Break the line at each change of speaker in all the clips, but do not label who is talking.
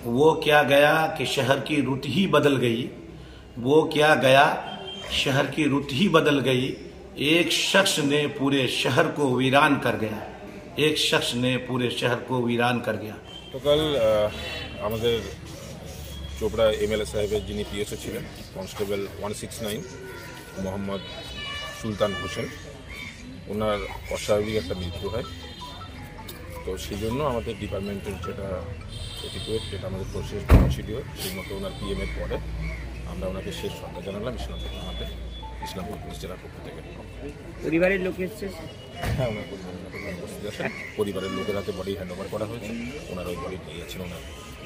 वो क्या गया कि शहर की रुत ही बदल गई। वो क्या गया शहर की रुत ही बदल गई। एक शख्स ने पूरे शहर को वीरान कर गया। एक शख्स ने पूरे शहर को वीरान कर गया।
तो कल আমাদের চোপড়া এমএলএ সাহেবের যিনি পিএসও ছিলেন কনস্টেবল 169 মোহাম্মদ সুলতান হোসেন, ওনার অস্বাভাবিক একটা মৃত্যু হয়। তো সেই জন্য আমাদের ডিপার্টমেন্টের যেটা এটিকুয়েট, যেটা আমাদের প্রসেস প্রসিডিওর, সেই মতো ওনার পিএমের পরে আমরা ওনাকে শেষ শ্রদ্ধা জানালাম ইসলামপুর থানাতে, ইসলামপুর পুলিশ জেলার পক্ষ থেকে।
পরিবারের লোক এসেছে?
হ্যাঁ, ওনার পরিবারের উপস্থিত আছেন। পরিবারের লোকের হাতে বডি হ্যান্ড ওভার করা হয়েছে। ওনার ওই বডি নিয়ে যাচ্ছেন। ওনার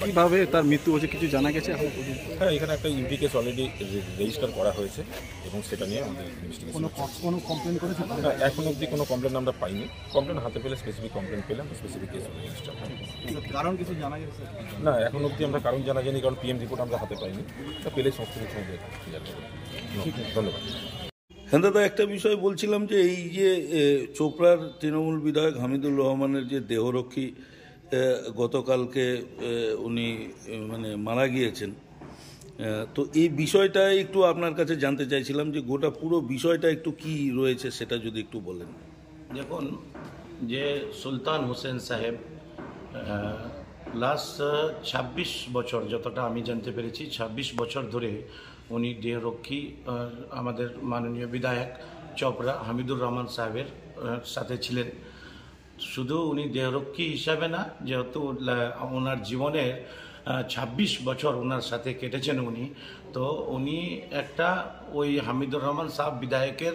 কীভাবে তার মৃত্যু হয়েছে কিছু জানা গেছে?
হ্যাঁ, এখানে একটা ইউডি কেস অলরেডি রেজিস্টার করা হয়েছে এবং সেটা নিয়ে আমাদের ইনভেস্টিগেশন।
কোনো কমপ্লেন করেছে?
হ্যাঁ, এখন অবধি কোনো কমপ্লেন আমরা পাইনি। কমপ্লেন হাতে পেলে স্পেসিফিক কমপ্লেন পেলাম, স্পেসিফিক কেস রেজিস্টার।
কারণ কিছু জানা গেছে
না, এখন অবধি আমরা কারণ জানা যায়নি, কারণ পিএম রিপোর্ট আমরা হাতে পাইনি। তা পেলে সমস্ত কিছু ধন্যবাদ।
হ্যাঁ দাদা, একটা বিষয় বলছিলাম যে এই যে চোপড়ার তৃণমূল বিধায়ক হামিদুর রহমানের যে দেহরক্ষী গতকালকে উনি মানে মারা গিয়েছেন, তো এই বিষয়টা একটু আপনার কাছে জানতে চাইছিলাম যে গোটা পুরো বিষয়টা একটু কি রয়েছে সেটা যদি একটু বলেন।
দেখুন, যে সুলতান হোসেন সাহেব লাস্ট 26 বছর, যতটা আমি জানতে পেরেছি 26 বছর ধরে উনি দেহরক্ষী আমাদের মাননীয় বিধায়ক চোপড়া হামিদুর রহমান সাহেবের সাথে ছিলেন। শুধু উনি দেহরক্ষী হিসাবে না, যেহেতু ওনার জীবনের 26 বছর ওনার সাথে কেটেছেন উনি, তো উনি একটা ওই হামিদুর রহমান সাহেব বিধায়কের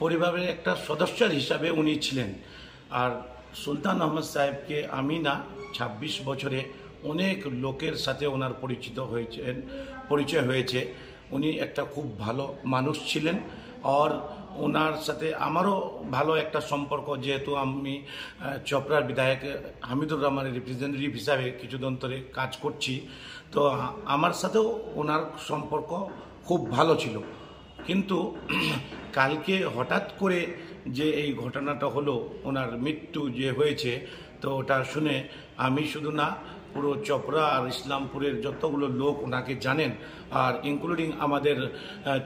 পরিবারের একটা সদস্যের হিসাবে উনি ছিলেন। আর সুলতান আহমদ সাহেবকে আমি না, 26 বছরে অনেক লোকের সাথে ওনার পরিচয় হয়েছে। উনি একটা খুব ভালো মানুষ ছিলেন। আর ওনার সাথে আমারও ভালো একটা সম্পর্ক, যেহেতু আমি চোপড়ার বিধায়ক হামিদুর রহমানের রিপ্রেজেন্টেটিভ হিসাবে কিছুদিন ধরে কাজ করছি, তো আমার সাথেও ওনার সম্পর্ক খুব ভালো ছিল। কিন্তু কালকে হঠাৎ করে যে এই ঘটনাটা হলো, ওনার মৃত্যু যে হয়েছে, তো ওটা শুনে আমি শুধু না, পুরো চোপড়া আর ইসলামপুরের যতগুলো লোক ওনাকে জানেন, আর ইনক্লুডিং আমাদের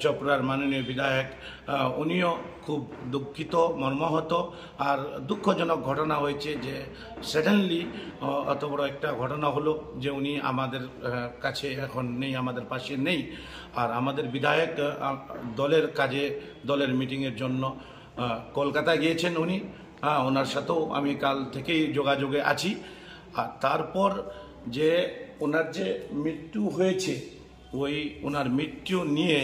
চোপড়ার মাননীয় বিধায়ক, উনিও খুব দুঃখিত, মর্মাহত। আর দুঃখজনক ঘটনা হয়েছে যে সাডেনলি অত বড় একটা ঘটনা হলো যে উনি আমাদের কাছে এখন নেই, আমাদের পাশে নেই। আর আমাদের বিধায়ক দলের কাজে, দলের মিটিংয়ের জন্য কলকাতায় গিয়েছেন উনি। ওনার সাথেও আমি কাল থেকেই যোগাযোগে আছি। আর তারপর যে ওনার যে মৃত্যু হয়েছে, ওই ওনার মৃত্যু নিয়ে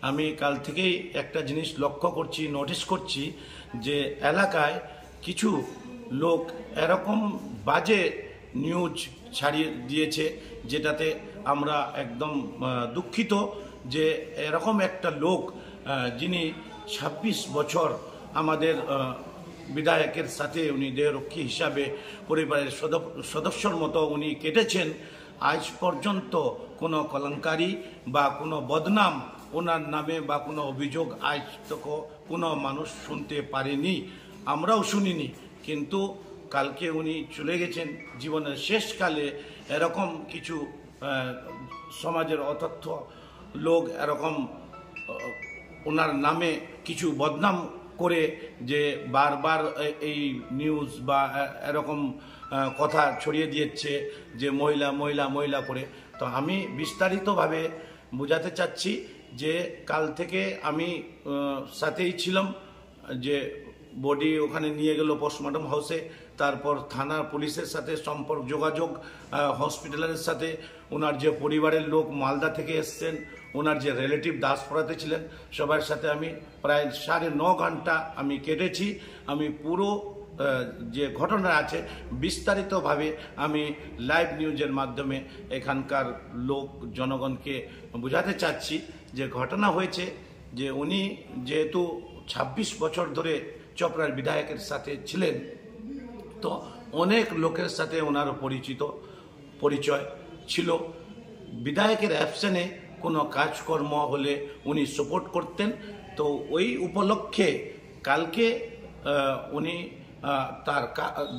আমি কাল থেকেই একটা জিনিস লক্ষ্য করছি, নোটিস করছি, যে এলাকায় কিছু লোক এরকম বাজে নিউজ ছাড়িয়ে দিয়েছে, যেটাতে আমরা একদম দুঃখিত যে এরকম একটা লোক যিনি 26 বছর আমাদের বিধায়কের সাথে উনি দেহরক্ষী হিসাবে পরিবারের সদস্যর মতো উনি কেটেছেন, আজ পর্যন্ত কোনো কলঙ্কারি বা কোনো বদনাম ওনার নামে বা কোনো অভিযোগ আজ তো কোনো মানুষ শুনতে পারেনি, আমরাও শুনিনি। কিন্তু কালকে উনি চলে গেছেন জীবনের শেষকালে। এরকম কিছু সমাজের অতথ্য লোক এরকম ওনার নামে কিছু বদনাম করে, যে বারবার এই নিউজ বা এরকম কথা ছড়িয়ে দিয়েছে যে মহিলা মহিলা মহিলা করে। তো আমি বিস্তারিতভাবে বোঝাতে চাচ্ছি যে কাল থেকে আমি সাথেই ছিলাম, যে বডি ওখানে নিয়ে গেল পোস্টমর্টম হাউসে, তারপর থানার পুলিশের সাথে যোগাযোগ, হসপিটালের সাথে ওনার যে পরিবারের লোক মালদা থেকে এসছেন, ওনার যে রিলেটিভ দাসপাড়াতে ছিলেন, সবার সাথে আমি প্রায় 9.5 ঘন্টা আমি কেটেছি। আমি পুরো যে ঘটনা আছে বিস্তারিতভাবে আমি লাইভ নিউজের মাধ্যমে এখানকার লোক জনগণকে বোঝাতে চাচ্ছি যে ঘটনা হয়েছে যে উনি যেহেতু 26 বছর ধরে চোপড়ার বিধায়কের সাথে ছিলেন, তো অনেক লোকের সাথে ওনার পরিচয় ছিল। বিধায়কের অ্যাবসেন্টে কোনো কাজকর্ম হলে উনি সাপোর্ট করতেন। তো ওই উপলক্ষে কালকে উনি তার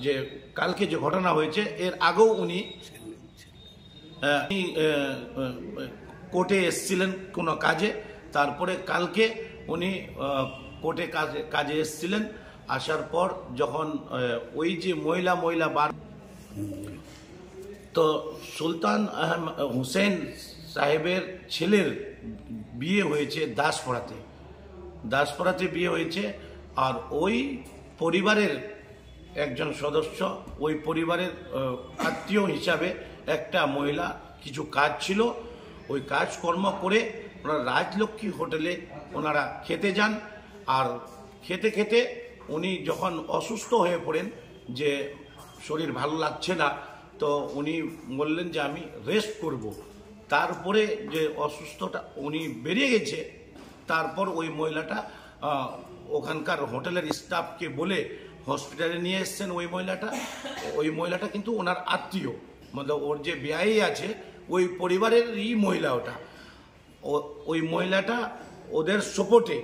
যে কালকে যে ঘটনা হয়েছে, এর আগেও উনি কোর্টে এসেছিলেন কোনো কাজে, তারপরে কালকে উনি কোর্টে কাজে এসেছিলেন। আসার পর যখন ওই যে মহিলা বার, তো সুলতান হোসেন সাহেবের ছেলের বিয়ে হয়েছে দাসপাড়াতে বিয়ে হয়েছে। আর ওই পরিবারের একজন সদস্য, ওই পরিবারের আত্মীয় হিসাবে একটা মহিলা, কিছু কাজ ছিল, ওই কাজকর্ম করে ওনারা রাজলক্ষ্মী হোটেলে ওনারা খেতে যান। আর খেতে উনি যখন অসুস্থ হয়ে পড়েন, যে শরীর ভালো লাগছে না, তো উনি বললেন যে আমি রেস্ট করব। তারপরে যে অসুস্থতা উনি বেরিয়ে গেছে, তারপর ওই মহিলাটা ওখানকার হোটেলের স্টাফকে বলে হসপিটালে নিয়ে এসছেন। ওই মহিলাটা কিন্তু ওনার আত্মীয়, মানে ওর যে বিয়ে আছে ওই পরিবারেরই মহিলা ওটা। ওই মহিলাটা ওদের সাপোর্টে,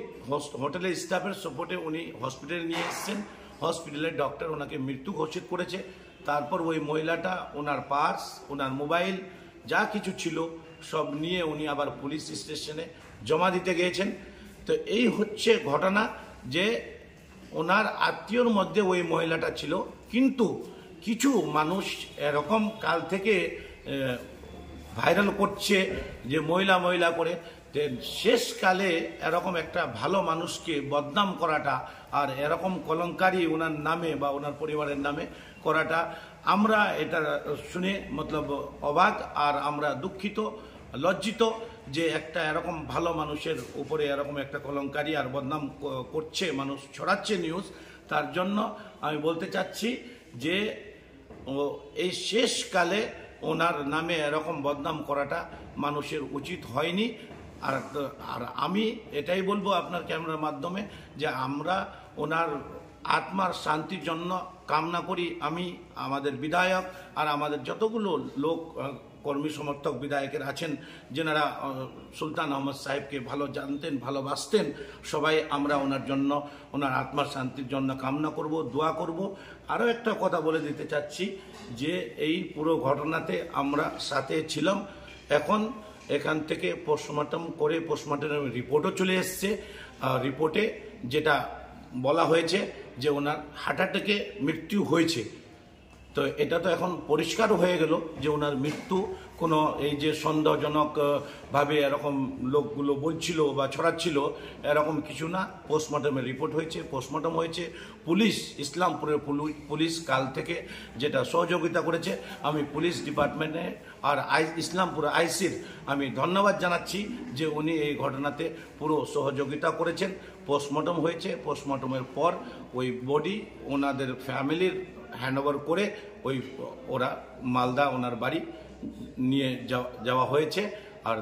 হোটেলের স্টাফের সাপোর্টে উনি হসপিটালে নিয়ে এসছেন। হসপিটালের ডক্টর ওনাকে মৃত্যু ঘোষিত করেছে। তারপর ওই মহিলাটা ওনার পার্স, ওনার মোবাইল যা কিছু ছিল সব নিয়ে উনি আবার পুলিশ স্টেশনে জমা দিতে গিয়েছেন। তো এই হচ্ছে ঘটনা, যে ওনার আত্মীয়র মধ্যে ওই মহিলাটা ছিল। কিন্তু কিছু মানুষ এরকম কাল থেকে ভাইরাল করছে যে মহিলা করে, শেষকালে এরকম একটা ভালো মানুষকে বদনাম করাটা আর এরকম কলঙ্কারি ওনার নামে বা ওনার পরিবারের নামে করাটা, আমরা এটা শুনে মতলব অবাক, আর আমরা দুঃখিত, লজ্জিত যে একটা এরকম ভালো মানুষের উপরে এরকম একটা কলঙ্কারি আর বদনাম করছে, মানুষ ছড়াচ্ছে নিউজ। তার জন্য আমি বলতে চাচ্ছি যে এই শেষকালে ওনার নামে এরকম বদনাম করাটা মানুষের উচিত হয়নি। আর আমি এটাই বলবো আপনার ক্যামেরার মাধ্যমে, যে আমরা ওনার আত্মার শান্তির জন্য কামনা করি। আমি, আমাদের বিধায়ক আর আমাদের যতগুলো লোক কর্মী সমর্থক বিধায়কের আছেন, যেনারা সুলতান আহমদ সাহেবকে ভালো জানতেন, ভালোবাসতেন, সবাই আমরা ওনার জন্য, ওনার আত্মার শান্তির জন্য কামনা করব, দোয়া করব। আরও একটা কথা বলে দিতে চাচ্ছি, যে এই পুরো ঘটনাতে আমরা সাথে ছিলাম। এখন এখান থেকে পোস্টমর্টম করে পোস্টমর্টমের রিপোর্টও চলে এসছে। রিপোর্টে যেটা বলা হয়েছে যে ওনার হার্ট অ্যাটাকে মৃত্যু হয়েছে। তো এটা তো এখন পরিষ্কার হয়ে গেল যে ওনার মৃত্যু কোনো এই যে সন্দেহজনকভাবে এরকম লোকগুলো বলছিল বা ছড়াচ্ছিল, এরকম কিছু না। পোস্টমর্টমের রিপোর্ট হয়েছে, পোস্টমর্টম হয়েছে। পুলিশ, ইসলামপুরের পুলিশ কাল থেকে যেটা সহযোগিতা করেছে, আমি পুলিশ ডিপার্টমেন্টে আর ইসলামপুর আইসির আমি ধন্যবাদ জানাচ্ছি যে উনি এই ঘটনাতে পুরো সহযোগিতা করেছেন। পোস্টমর্টম হয়েছে, পোস্টমর্টমের পর ওই বডি ওনাদের ফ্যামিলির হ্যান্ডওভার করে ওরা মালদা ওনার বাড়ি নিয়ে যাওয়া হয়েছে। আর